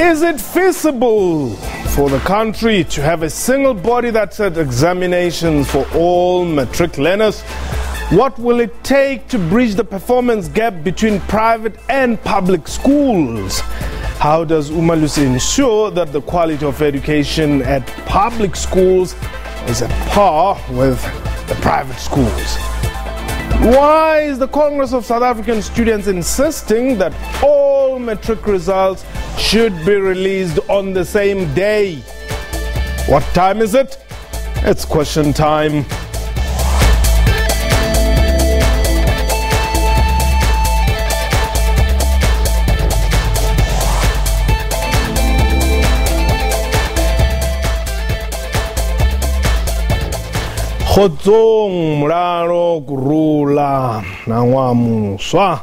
Is it feasible for the country to have a single body that set examinations for all matric learners? What will it take to bridge the performance gap between private and public schools? How does Umalusi ensure that the quality of education at public schools is at par with the private schools? Why is the Congress of South African Students insisting that all matric results should be released on the same day? What time is it? It's question time. Khotsong mraro kurula nangwamuswa.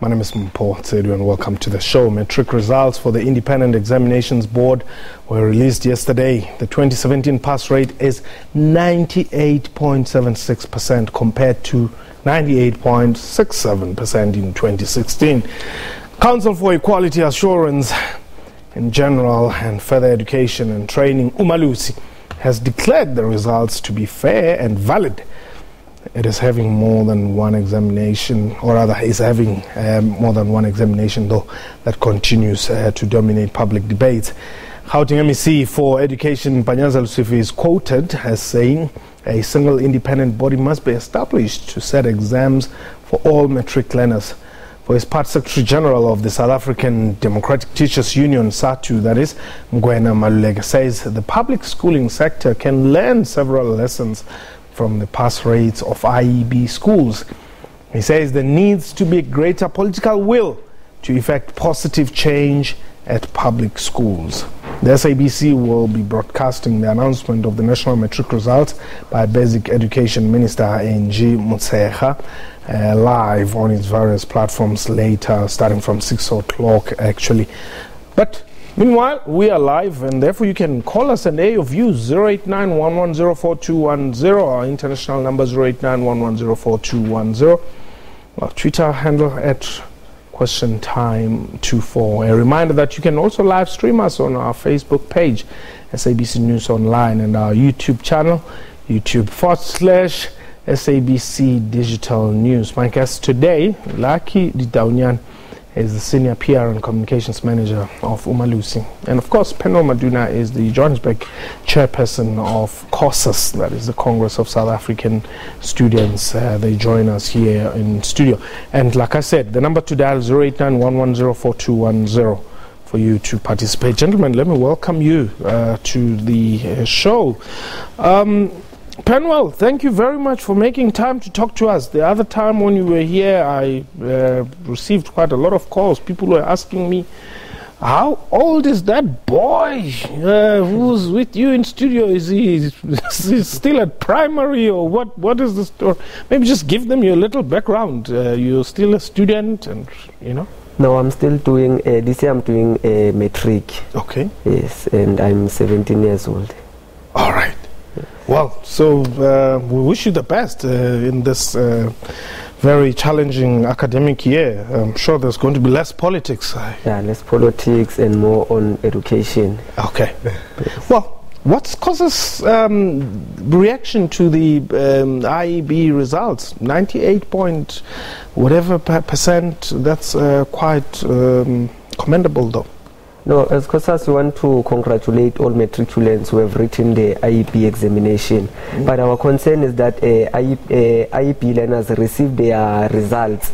My name is Mpho Tsedu and welcome to the show. Matric results for the Independent Examinations Board were released yesterday. The 2017 pass rate is 98.76% compared to 98.67% in 2016. Council for Equality Assurance in General and Further Education and Training, Umalusi, has declared the results to be fair and valid. It is having more than one examination, or rather is having more than one examination though, that continues to dominate public debates. Gauteng MEC for Education Panyaza Lesufi is quoted as saying a single independent body must be established to set exams for all matric learners. For his part, Secretary General of the South African Democratic Teachers Union, SATU, that is, Mugwena Maluleke, says the public schooling sector can learn several lessons from the pass rates of IEB schools. He says there needs to be greater political will to effect positive change at public schools. The SABC will be broadcasting the announcement of the National Matric Results by Basic Education Minister Angie Motshekga live on its various platforms later, starting from 6 o'clock actually. But meanwhile, we are live and therefore you can call us and air your views. 089-1104-210, our international number 089-1104-210, our Twitter handle at QuestionTime24. A reminder that you can also live stream us on our Facebook page, SABC News Online, and our YouTube channel, YouTube.com/SABC Digital News. My guest today, Lucky Didaunyan, is the Senior PR and Communications Manager of Umalusi. And of course, Penno Maduna is the Johannesburg Chairperson of COSAS, that is the Congress of South African Students. They join us here in studio. And like I said, the number to dial is 089-1104-210 for you to participate. Gentlemen, let me welcome you to the show. Penwell, thank you very much for making time to talk to us. The other time when you were here, I received quite a lot of calls. People were asking me, how old is that boy who's with you in studio? Is he still at primary, or what is the story? Maybe just give them your little background. You're still a student, and you know. No, I'm still doing, this year I'm doing a matric. Okay. Yes, and I'm 17 years old. All right. Well, so we wish you the best in this very challenging academic year. I'm sure there's going to be less politics. Yeah, less politics and more on education. Okay. Yes. Well, what's causes reaction to the IEB results? 98 point whatever percent. That's quite commendable, though. No, as COSAS, we want to congratulate all matriculants who have written the IEB examination. But our concern is that IEB learners receive their results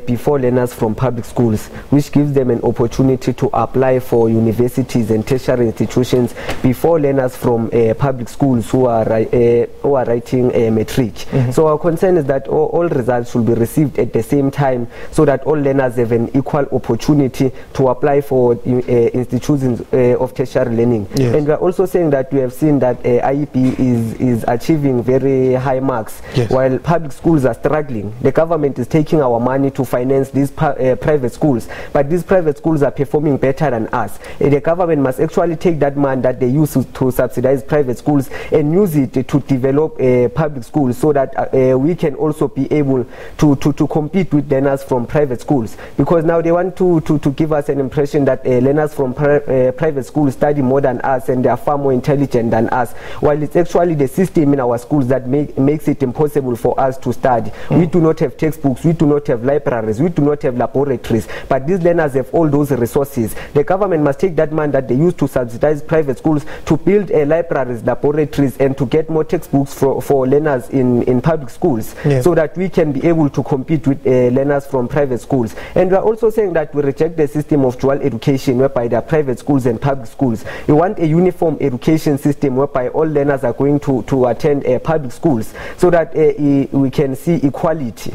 before learners from public schools, which gives them an opportunity to apply for universities and tertiary institutions before learners from public schools who are writing a matric. So our concern is that all results should be received at the same time, so that all learners have an equal opportunity to apply for institutions of tertiary learning. Yes. And we are also saying that we have seen that IEB is achieving very high marks, yes, while public schools are struggling. The government is taking our money money to finance these private schools, but these private schools are performing better than us. The government must actually take that money that they use to subsidize private schools and use it to develop public schools, so that we can also be able to compete with learners from private schools, because now they want to give us an impression that learners from private schools study more than us and they are far more intelligent than us, while it's actually the system in our schools that makes it impossible for us to study. We do not have textbooks, we do not have libraries, we do not have laboratories, but these learners have all those resources. The government must take that money that they use to subsidize private schools to build libraries, laboratories, and to get more textbooks for learners in public schools, so that we can be able to compete with learners from private schools. And we are also saying that we reject the system of dual education, whereby there are private schools and public schools. We want a uniform education system whereby all learners are going to attend public schools, so that we can see equality.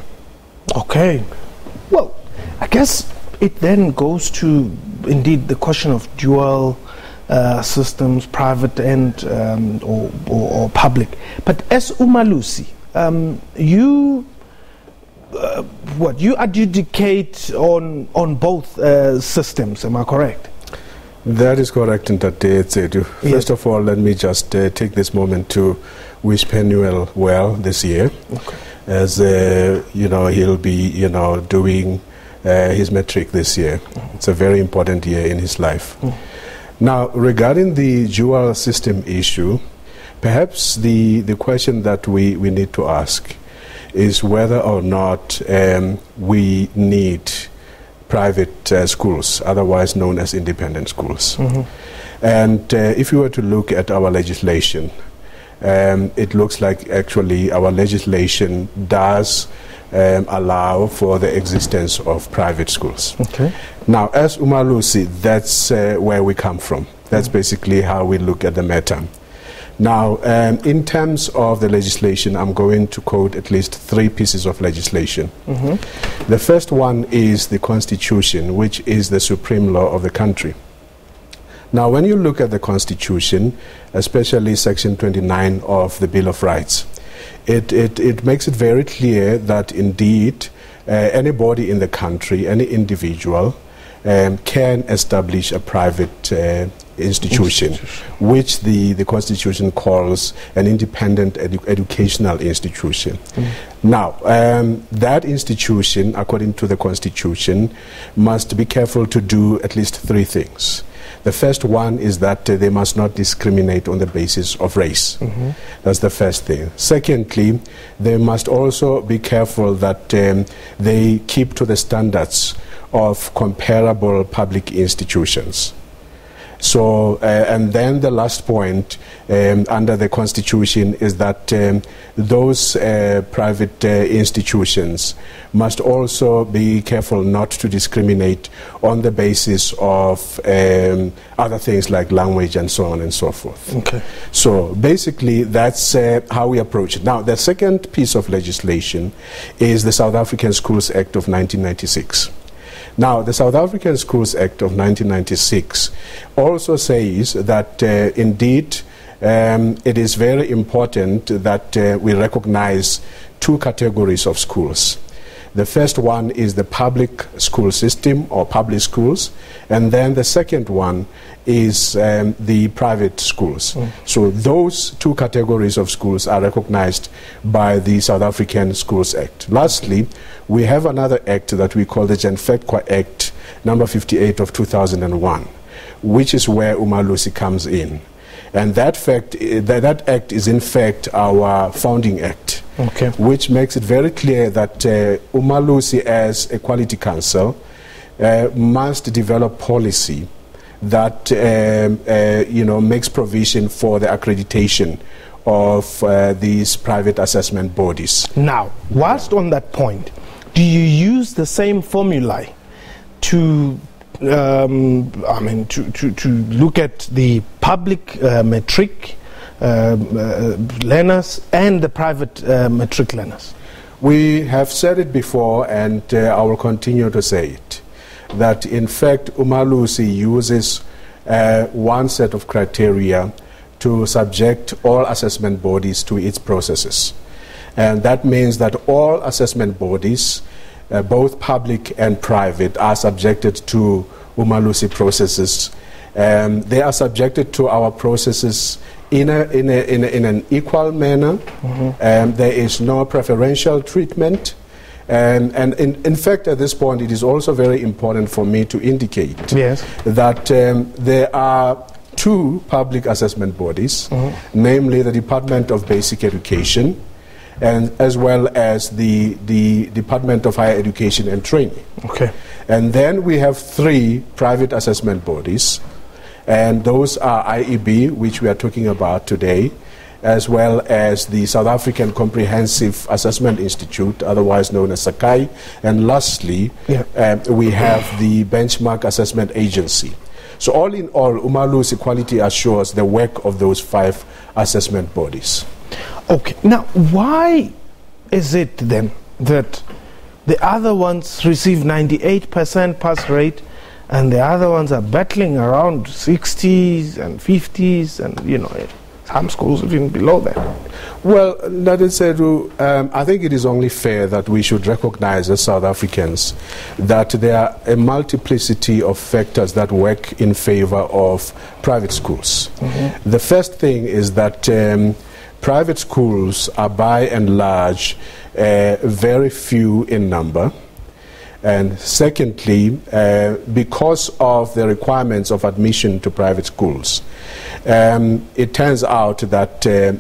Okay. Well, I guess it then goes to indeed the question of dual systems, private and or public. But as Umalusi, you adjudicate on both systems, am I correct? That is correct, Ntate. First of all, let me just take this moment to wish Penuel well this year, as he'll be doing his matric this year. It's a very important year in his life. Now, regarding the dual system issue, perhaps the question that we need to ask is whether or not we need private schools, otherwise known as independent schools. And if you were to look at our legislation, it looks like actually our legislation does allow for the existence of private schools. Now, as Umalusi, that's where we come from. That's basically how we look at the matter. Now, in terms of the legislation, I'm going to quote at least 3 pieces of legislation. The first one is the Constitution, which is the supreme law of the country. Now, when you look at the Constitution, especially Section 29 of the Bill of Rights, it makes it very clear that indeed anybody in the country, any individual, can establish a private institution, which the Constitution calls an independent educational institution. Now, that institution, according to the Constitution, must be careful to do at least 3 things. The first one is that they must not discriminate on the basis of race. That's the first thing. Secondly, they must also be careful that they keep to the standards of comparable public institutions. So, and then the last point under the Constitution is that those private institutions must also be careful not to discriminate on the basis of other things like language and so on and so forth. So basically that's how we approach it. Now, the second piece of legislation is the South African Schools Act of 1996. Now, the South African Schools Act of 1996 also says that indeed it is very important that we recognize 2 categories of schools. The first one is the public school system or public schools, and then the second one is the private schools. So those 2 categories of schools are recognized by the South African Schools Act. Lastly, we have another act that we call the Genfecqua Act number 58 of 2001, which is where Umalusi comes in. And that act is in fact our founding act, which makes it very clear that Umalusi as a quality council must develop policy that makes provision for the accreditation of these private assessment bodies. Now, whilst on that point, do you use the same formulae to to look at the public matric learners and the private matric learners? We have said it before, and I will continue to say it, that in fact Umalusi uses one set of criteria to subject all assessment bodies to its processes. And that means that all assessment bodies both public and private, are subjected to Umalusi processes. They are subjected to our processes in an equal manner. There is no preferential treatment. And in fact, at this point, it is also very important for me to indicate that there are two public assessment bodies, namely the Department of Basic Education and as well as the Department of Higher Education and Training. Okay. And then we have three private assessment bodies, and those are IEB, which we are talking about today, as well as the South African Comprehensive Assessment Institute, otherwise known as SACAI, and lastly, we have the Benchmark Assessment Agency. So all in all, Umalusi Quality assures the work of those five assessment bodies. Okay, now why is it then that the other ones receive 98% pass rate and the other ones are battling around 60s and 50s and, you know, some schools even below that? Well, that is I think it is only fair that we should recognize as South Africans that there are a multiplicity of factors that work in favor of private schools. The first thing is that private schools are by and large very few in number. And secondly, because of the requirements of admission to private schools, it turns out that in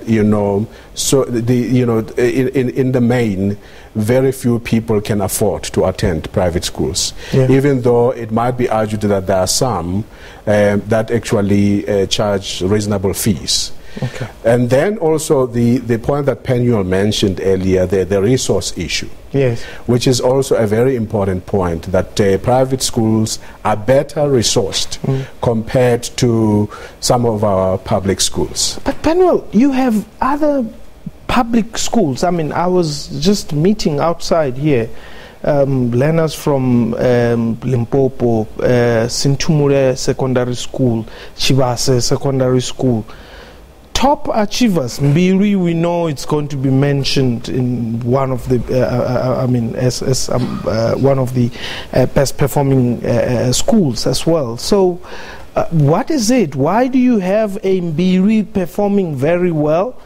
the main, very few people can afford to attend private schools. Even though it might be argued that there are some that actually charge reasonable fees. Okay. And then also the point that Penuel mentioned earlier, the resource issue, which is also a very important point, that private schools are better resourced compared to some of our public schools. But Penuel, you have other public schools. I mean, I was just meeting outside here learners from Limpopo, Sintumure Secondary School, Chivase Secondary School. Top achievers, Mbiri, we know it's going to be mentioned in one of the, one of the best performing schools as well. So, what is it? Why do you have a Mbiri performing very well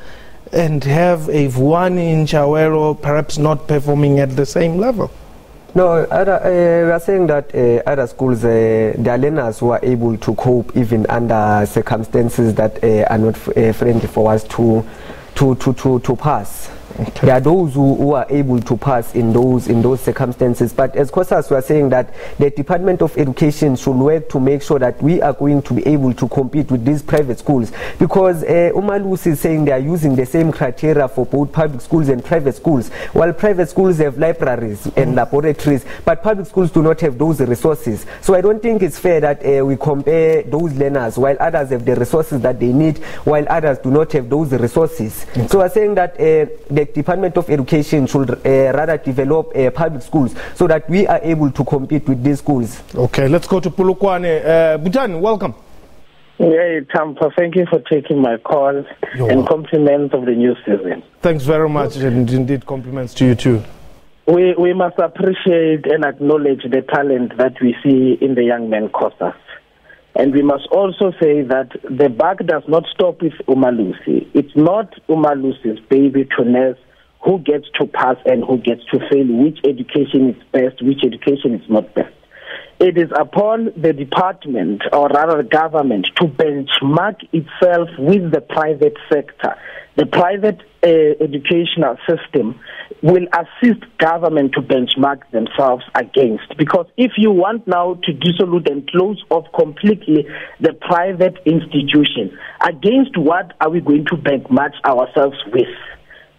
and have a Vuani in Chawero perhaps not performing at the same level? No, we are saying that other schools, their learners were able to cope even under circumstances that are not friendly for us to pass. Okay. There are those who are able to pass in those circumstances. But as Kosas were saying, that the Department of Education should work to make sure that we are going to be able to compete with these private schools, because Umalusi is saying they are using the same criteria for both public schools and private schools, while private schools have libraries and laboratories, but public schools do not have those resources. So I don't think it's fair that we compare those learners while others have the resources that they need, while others do not have those resources. Okay. So we're saying that the Department of Education should rather develop public schools so that we are able to compete with these schools. Okay, let's go to Pulukwane. Bhutan, welcome. Yeah, Tampa, thank you for taking my call. And compliments of the new season. Thanks very much, and indeed compliments to you too. We must appreciate and acknowledge the talent that we see in the young men courses. And we must also say that the buck does not stop with Umalusi. It's not Umalusi's baby to nurse who gets to pass and who gets to fail, which education is best, which education is not best. It is upon the department, or rather the government, to benchmark itself with the private sector. The private educational system will assist government to benchmark themselves against. Because if you want now to dissolute and close off completely the private institution, against what are we going to benchmark ourselves with?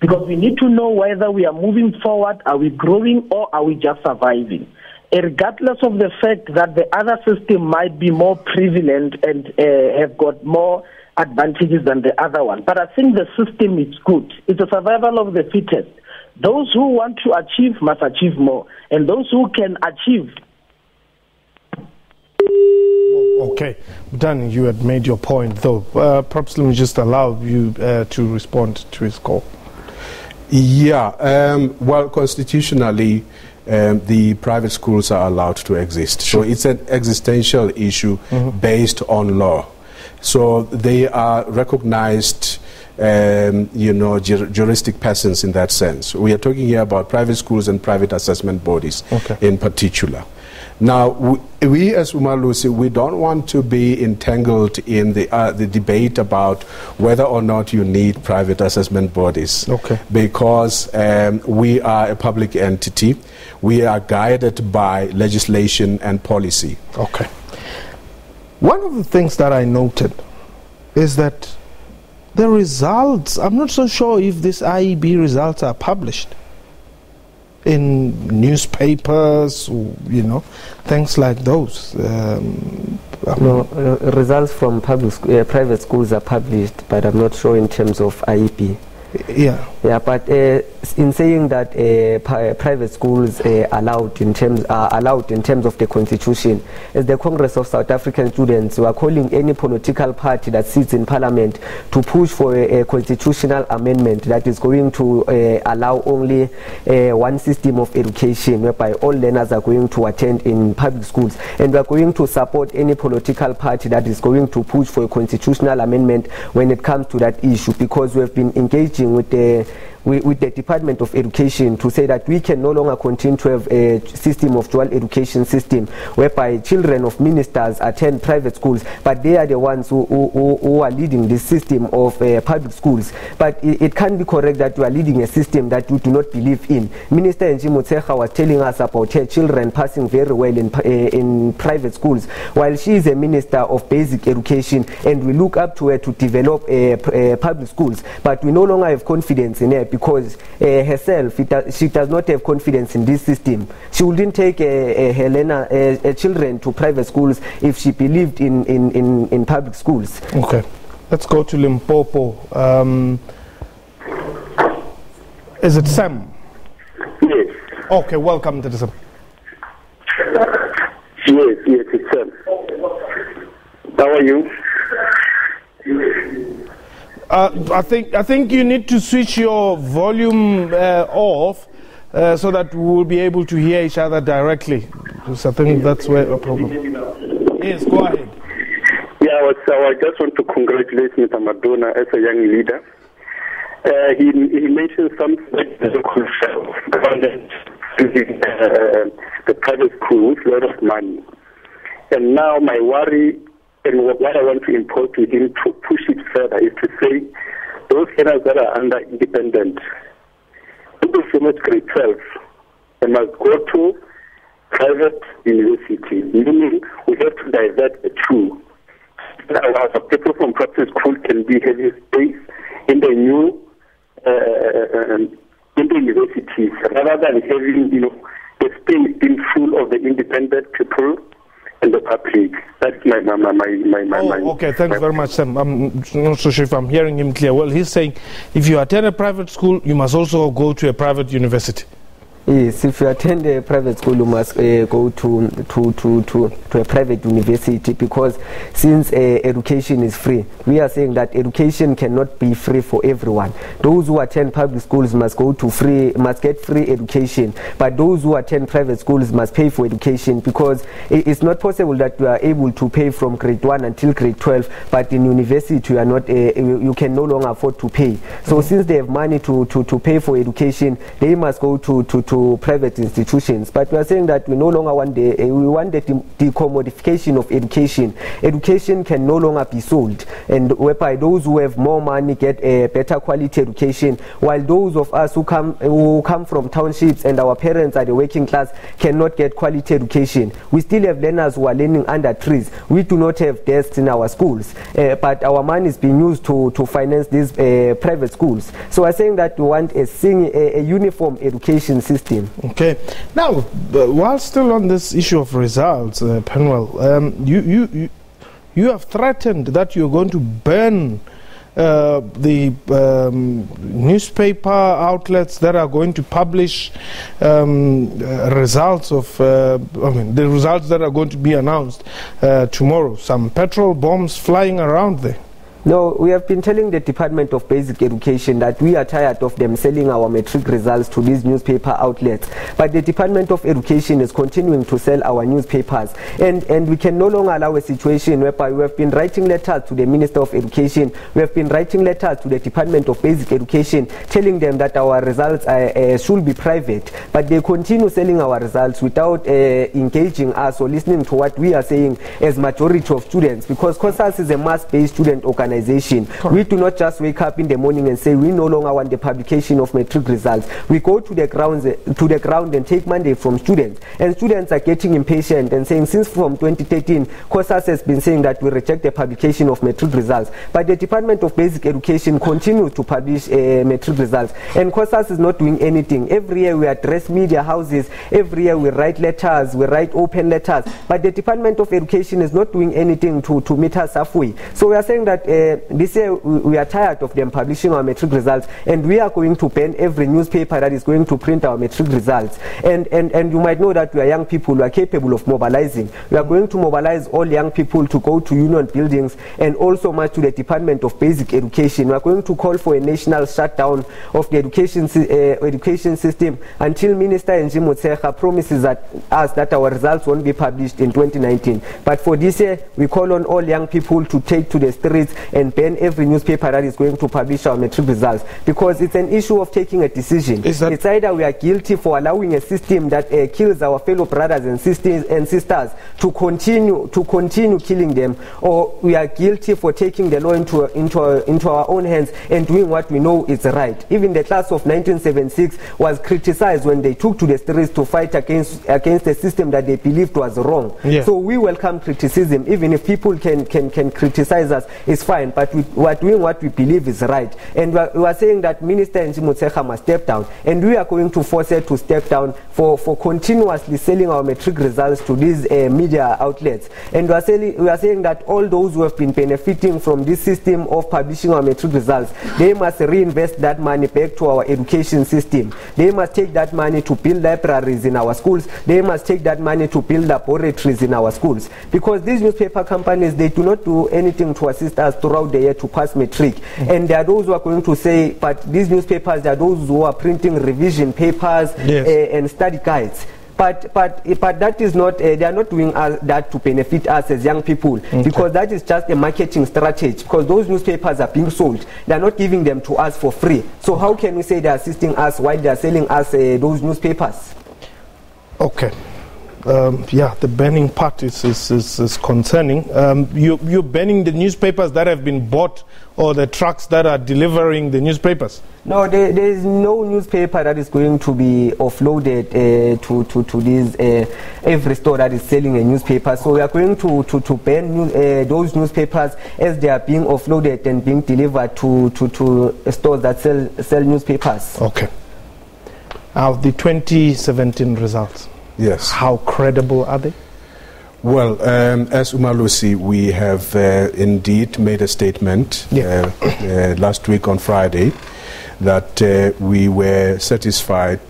Because we need to know whether we are moving forward, are we growing, or are we just surviving? Regardless of the fact that the other system might be more prevalent and have got more advantages than the other one. But I think the system is good. It's a survival of the fittest. Those who want to achieve must achieve more. And those who can achieve. Okay. Dan, you had made your point, though. Perhaps let me just allow you to respond to his call. Yeah. Well, constitutionally, the private schools are allowed to exist. So it's an existential issue based on law. So they are recognized juristic persons in that sense. We are talking here about private schools and private assessment bodies in particular. Now, we as Umalusi, we don't want to be entangled in the debate about whether or not you need private assessment bodies, because we are a public entity. We are guided by legislation and policy. Okay. One of the things that I noted is that the results, I'm not so sure if these IEB results are published in newspapers, things like those. Results from private schools are published, but I'm not sure in terms of IEP. Yeah, but in saying that private schools are allowed in terms of the Constitution, as the Congress of South African Students, we are calling any political party that sits in Parliament to push for a constitutional amendment that is going to allow only one system of education, whereby all learners are going to attend in public schools, and we are going to support any political party that is going to push for a constitutional amendment when it comes to that issue, because we have been engaging with the Department of Education to say that we can no longer continue to have a system of dual education system whereby children of ministers attend private schools, but they are the ones who are leading this system of public schools. But it can't be correct that we are leading a system that we do not believe in. Minister Angie Motshekga was telling us about her children passing very well in private schools, while she is a minister of basic education, and we look up to her to develop public schools, but we no longer have confidence in her, because herself, she does not have confidence in this system. She wouldn't take her children to private schools if she believed in public schools. Okay, let's go to Limpopo. Is it Sam? Yes. Okay, welcome to the Sam. Yes, it's Sam. How are you? I think you need to switch your volume off so that we will be able to hear each other directly. Because I think that's where the problem. Yes, go ahead. Yeah, I just want to congratulate Mr. Madonna as a young leader. He mentioned something like the government using the private schools a lot of money. And now my worry, and what I want to impose to him to push it further, is to say those learners that are under independent, people finish grade 12, they must go to private university, meaning we have to divert the two. Our people from private school can be having space in the new in the universities, rather than having the space being full of the independent people and the public. That's my. Okay, thanks very much, Sam. I'm not so sure if I'm hearing him clear. Well, he's saying if you attend a private school, you must also go to a private university. Yes, if you attend a private school, you must go to a private university, because since education is free, we are saying that education cannot be free for everyone. Those who attend public schools must get free education, but those who attend private schools must pay for education, because it's not possible that you are able to pay from grade 1 until grade 12, but in university you are not. You can no longer afford to pay. So since they have money to pay for education, they must go to private institutions. But we are saying that we no longer want the decommodification of education. Education can no longer be sold, and whereby those who have more money get a better quality education, while those of us who come from townships and our parents are the working class cannot get quality education. We still have learners who are learning under trees. We do not have desks in our schools, but our money is being used to finance these private schools. So I'm saying that we want a uniform education system. Okay. Now, while still on this issue of results, Penwell, you have threatened that you're going to burn the newspaper outlets that are going to publish results of, the results that are going to be announced tomorrow. Some petrol bombs flying around there. No, we have been telling the Department of Basic Education that we are tired of them selling our matric results to these newspaper outlets. But the Department of Education is continuing to sell our newspapers. And we can no longer allow a situation whereby we have been writing letters to the Minister of Education, we have been writing letters to the Department of Basic Education, telling them that our results should be private. But they continue selling our results without engaging us or listening to what we are saying as majority of students. Because COSAS is a mass-based student organization. Correct. We do not just wake up in the morning and say we no longer want the publication of matric results. We go to the ground and take mandate from students, and students are getting impatient and saying since from 2013 COSAS has been saying that we reject the publication of matric results, but the Department of Basic Education continues to publish matric results, and COSAS is not doing anything. Every year we address media houses, every year we write letters, we write open letters, but the Department of Education is not doing anything to meet us halfway. So we are saying that this year we are tired of them publishing our matric results, and we are going to ban every newspaper that is going to print our matric results. And you might know that we are young people who are capable of mobilizing. We are going to mobilize all young people to go to union buildings and also march to the Department of Basic Education. We are going to call for a national shutdown of the education system until Minister Angie Motshekga promises us that our results won't be published in 2019. But for this year, we call on all young people to take to the streets and ban every newspaper that is going to publish our matric results, because it's an issue of taking a decision. It's either we are guilty for allowing a system that kills our fellow brothers and sisters to continue killing them, or we are guilty for taking the law into our own hands and doing what we know is right. Even the class of 1976 was criticized when they took to the streets to fight against a system that they believed was wrong. Yeah. So we welcome criticism. Even if people can criticize us, it's fine, but we are doing what we believe is right. And we are saying that Minister Angie Motshekga must step down, and we are going to force her to step down for continuously selling our matric results to these media outlets. And we are saying that all those who have been benefiting from this system of publishing our matric results, they must reinvest that money back to our education system. They must take that money to build libraries in our schools. They must take that money to build laboratories in our schools. Because these newspaper companies, they do not do anything to assist us throughout the year to pass matric. And there are those who are going to say, but these newspapers, there are those who are printing revision papers, yes, and study guides. But that is not, they are not doing that to benefit us as young people, because that is just a marketing strategy, because those newspapers are being sold. They are not giving them to us for free. So how can we say they are assisting us while they are selling us those newspapers? Okay. Yeah, the banning part is concerning. You're banning the newspapers that have been bought, or the trucks that are delivering the newspapers? No, there is no newspaper that is going to be offloaded to these every store that is selling a newspaper. So we are going to ban those newspapers as they are being offloaded and being delivered to stores that sell newspapers. Okay. Now the 2017 results. Yes. How credible are they? Well, as Umalusi, we have indeed made a statement last week on Friday that we were satisfied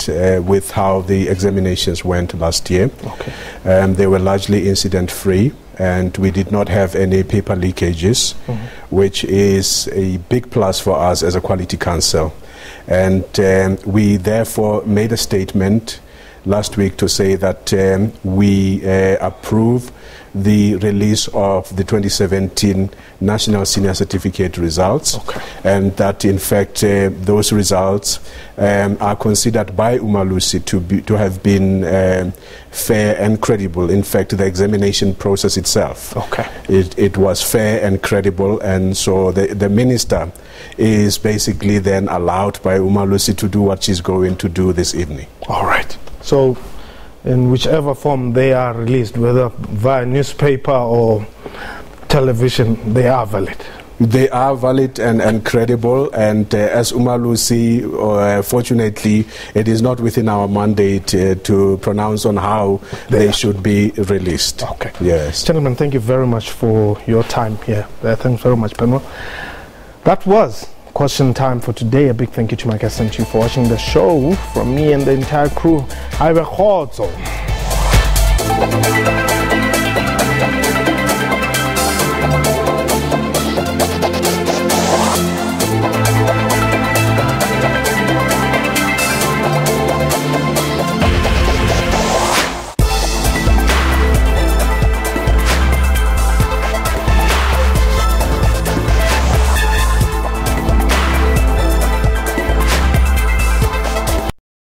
with how the examinations went last year. Okay. They were largely incident-free, and we did not have any paper leakages, which is a big plus for us as a quality council. And we therefore made a statement last week to say that we approve the release of the 2017 National Senior Certificate results, and that in fact those results are considered by Umalusi to have been fair and credible. In fact, the examination process itself, it was fair and credible, and so the minister is basically then allowed by Umalusi to do what she's going to do this evening. All right. So in whichever form they are released, whether via newspaper or television, they are valid. They are valid and credible, and as Umalusi, fortunately, it is not within our mandate to pronounce on how they should be released. Okay. Yes. Gentlemen, thank you very much for your time here. Thanks very much, Penwa. That was question time for today. A big thank you to my guests and to you for watching the show. From me and the entire crew, I